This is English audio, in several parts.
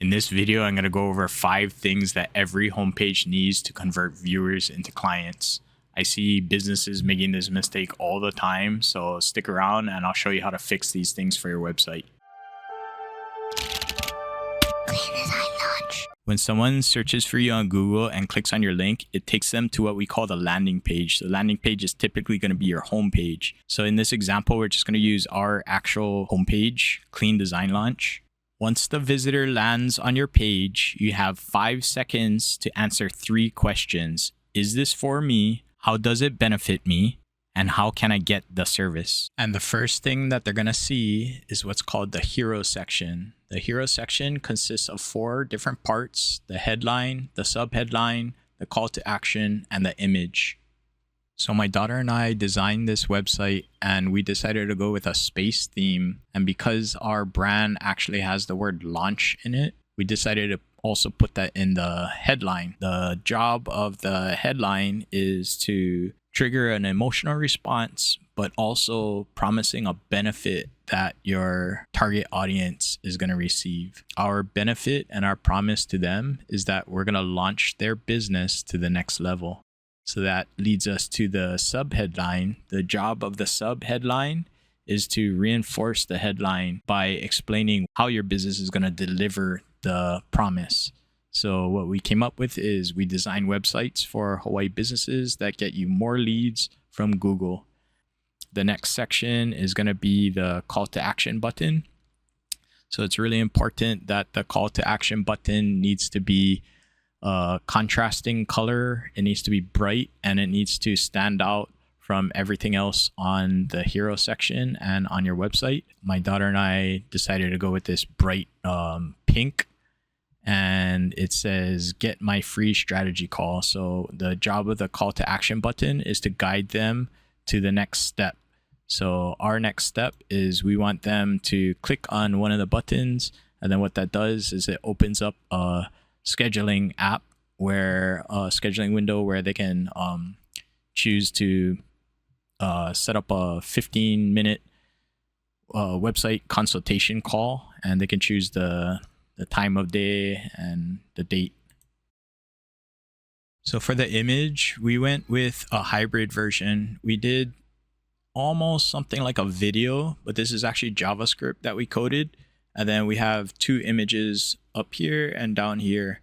In this video, I'm going to go over 5 things that every homepage needs to convert viewers into clients. I see businesses making this mistake all the time, so stick around and I'll show you how to fix these things for your website. When someone searches for you on Google and clicks on your link, it takes them to what we call the landing page. The landing page is typically going to be your homepage. So in this example, we're just going to use our actual homepage, Clean Design Launch. Once the visitor lands on your page, you have 5 seconds to answer 3 questions. Is this for me? How does it benefit me? And how can I get the service? And the first thing that they're going to see is what's called the hero section. The hero section consists of 4 different parts: the headline, the subheadline, the call to action, and the image. So my daughter and I designed this website and we decided to go with a space theme. And because our brand actually has the word launch in it, we decided to also put that in the headline. The job of the headline is to trigger an emotional response, but also promising a benefit that your target audience is going to receive. Our benefit and our promise to them is that we're going to launch their business to the next level. So that leads us to the subheadline. The job of the subheadline is to reinforce the headline by explaining how your business is going to deliver the promise. So what we came up with is we design websites for Hawaii businesses that get you more leads from Google. The next section is going to be the call to action button. So it's really important that the call to action button needs to be contrasting color. It needs to be bright and it needs to stand out from everything else on the hero section and on your website. My daughter and I decided to go with this bright pink, and it says get my free strategy call. So the job of the call to action button is to guide them to the next step. So our next step is we want them to click on one of the buttons, and then what that does is it opens up a scheduling app, where a scheduling window where they can choose to set up a 15-minute website consultation call, and they can choose the time of day and the date. So for the image, we went with a hybrid version. We did almost something like a video, but this is actually JavaScript that we coded. And then we have 2 images up here and down here.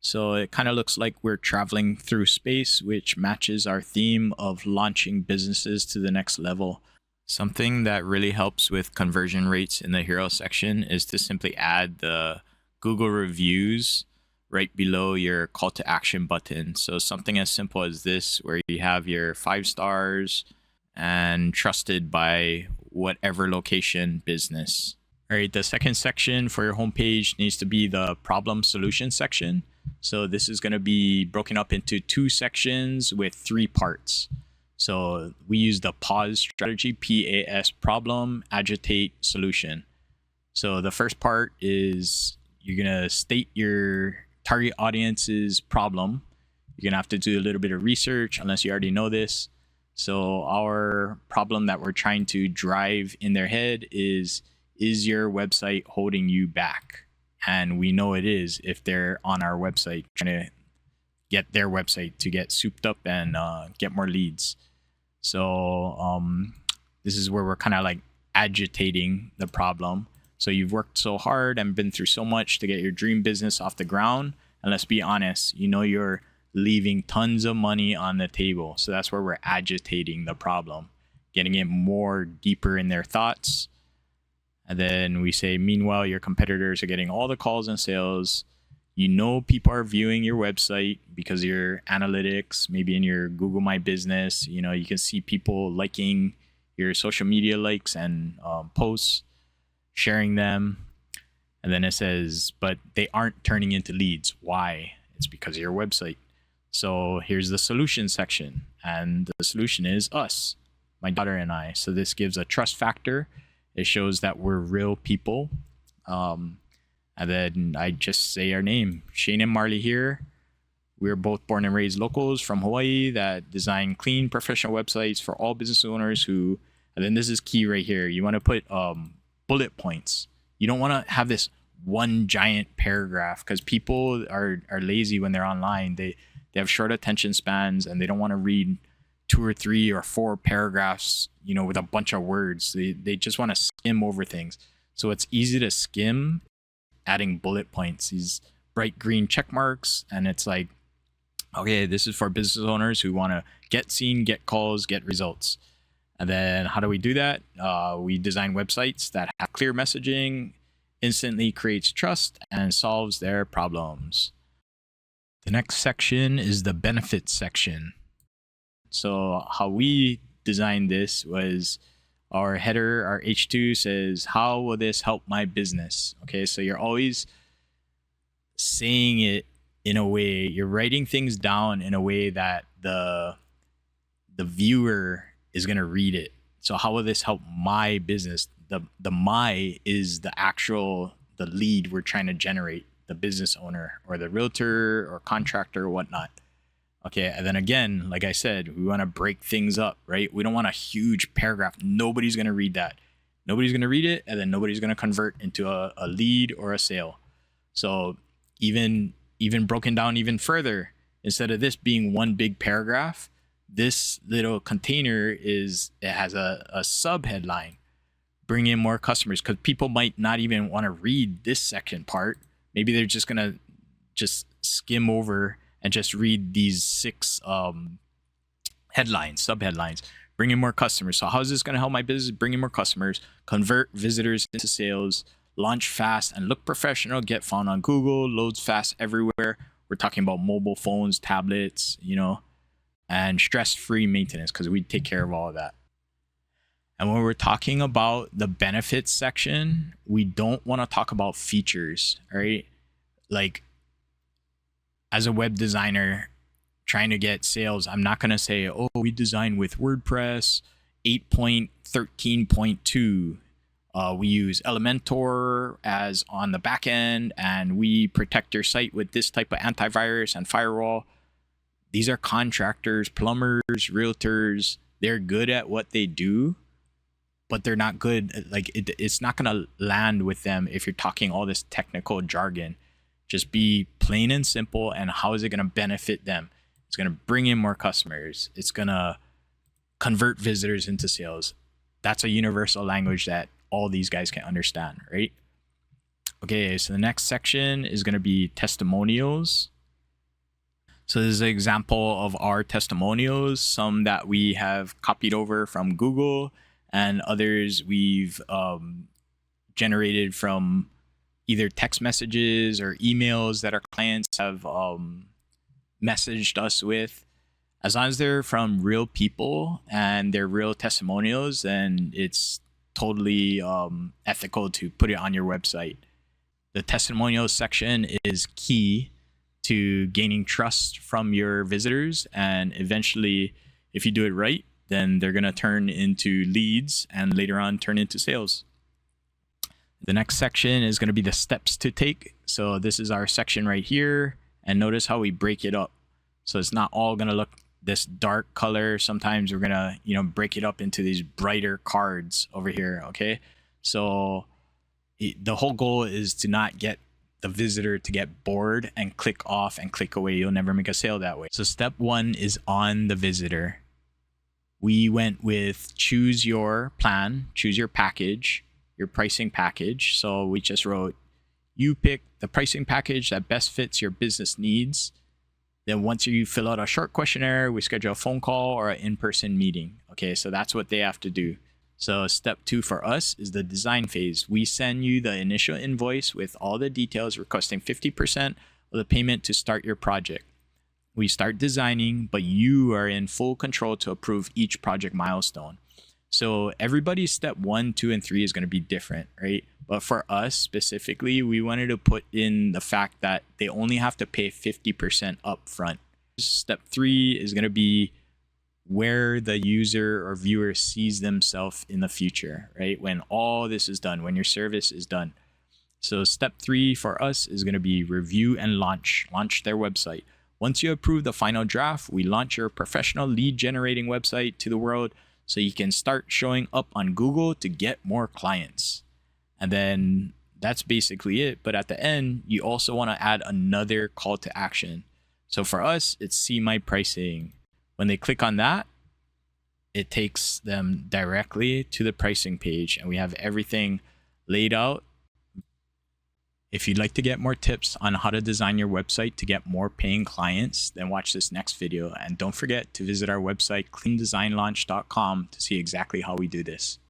So it kind of looks like we're traveling through space, which matches our theme of launching businesses to the next level. Something that really helps with conversion rates in the hero section is to simply add the Google reviews right below your call to action button. So something as simple as this, where you have your 5 stars and trusted by whatever location business. All right, the second section for your homepage needs to be the problem solution section. So this is going to be broken up into 2 sections with 3 parts. So we use the PAS strategy, PAS, problem, agitate, solution. So the first part is you're going to state your target audience's problem. You're going to have to do a little bit of research unless you already know this. So our problem that we're trying to drive in their head is your website holding you back? And we know it is if they're on our website trying to get their website to get souped up and get more leads. So this is where we're kind of like agitating the problem. So you've worked so hard and been through so much to get your dream business off the ground. And let's be honest, you know you're leaving tons of money on the table. So that's where we're agitating the problem, getting it more deeper in their thoughts. And then we say, meanwhile, your competitors are getting all the calls and sales. You know people are viewing your website because of your analytics, maybe in your Google My Business. You know, you can see people liking your social media likes and posts, sharing them. And then it says, but they aren't turning into leads. Why? It's because of your website. So here's the solution section. And the solution is us, my daughter and I. So this gives a trust factor. It shows that we're real people. And then I just say our name, Shane and Marley here. We're both born and raised locals from Hawaii that design clean professional websites for all business owners who, and then this is key right here. You want to put bullet points. You don't want to have this one giant paragraph, because people are lazy when they're online. They have short attention spans and they don't want to read 2 or 3 or 4 paragraphs, with a bunch of words. They just want to skim over things. So it's easy to skim, adding bullet points, these bright green check marks, and it's like, okay, this is for business owners who want to get seen, get calls, get results. And then how do we do that? We design websites that have clear messaging, instantly creates trust, and solves their problems. The next section is the benefits section. So how we designed this was our header, our H2 says, how will this help my business? Okay, so you're always saying it in a way, you're writing things down in a way that the viewer is going to read it. So how will this help my business? The my is the lead we're trying to generate, the business owner or the realtor or contractor or whatnot. Okay, and then again, like I said, we want to break things up, right? We don't want a huge paragraph. Nobody's going to read that. Nobody's going to read it, and then nobody's going to convert into a lead or a sale. So even broken down even further, instead of this being one big paragraph, this little container it has a sub headline: bring in more customers, because people might not even want to read this section part. Maybe they're just gonna just skim over and just read these 6 headlines, sub headlines. Bring in more customers. So how is this going to help my business? Bring in more customers, convert visitors into sales, launch fast and look professional, get found on Google, loads fast everywhere. We're talking about mobile phones, tablets, and stress-free maintenance, because we take care of all of that. And when we're talking about the benefits section, we don't want to talk about features, right? Like, as a web designer trying to get sales, I'm not going to say, oh, we design with WordPress 8.13.2. We use Elementor as on the back end, and we protect your site with this type of antivirus and firewall. These are contractors, plumbers, realtors. They're good at what they do, but they're not good. Like, it's not going to land with them if you're talking all this technical jargon. Just be plain and simple. And how is it going to benefit them? It's going to bring in more customers. It's going to convert visitors into sales. That's a universal language that all these guys can understand, right? Okay, so the next section is going to be testimonials. So this is an example of our testimonials, some that we have copied over from Google, and others we've generated from either text messages or emails that our clients have messaged us with. As long as they're from real people and they're real testimonials, then it's totally ethical to put it on your website. The testimonials section is key to gaining trust from your visitors, and eventually, if you do it right, then they're going to turn into leads and later on turn into sales. The next section is going to be the steps to take. So this is our section right here, and notice how we break it up. So it's not all going to look this dark color. Sometimes we're going to, break it up into these brighter cards over here. Okay. So the whole goal is to not get the visitor to get bored and click off and click away. You'll never make a sale that way. So step 1 is on the visitor. We went with choose your plan, choose your package, your pricing package. So we just wrote, you pick the pricing package that best fits your business needs. Then once you fill out a short questionnaire, we schedule a phone call or an in-person meeting. Okay, so that's what they have to do. So step 2 for us is the design phase. We send you the initial invoice with all the details, requesting 50% of the payment to start your project. We start designing, but you are in full control to approve each project milestone. So everybody's step 1, 2, and 3 is going to be different, right? But for us specifically, we wanted to put in the fact that they only have to pay 50% up front. Step 3 is going to be where the user or viewer sees themselves in the future, right? When all this is done, when your service is done. So step 3 for us is going to be review and launch their website. Once you approve the final draft, we launch your professional lead generating website to the world so you can start showing up on Google to get more clients. And then that's basically it. But at the end, you also want to add another call to action. So for us, it's see my pricing. When they click on that, it takes them directly to the pricing page, and we have everything laid out. If you'd like to get more tips on how to design your website to get more paying clients, then watch this next video. And don't forget to visit our website, cleandesignlaunch.com, to see exactly how we do this.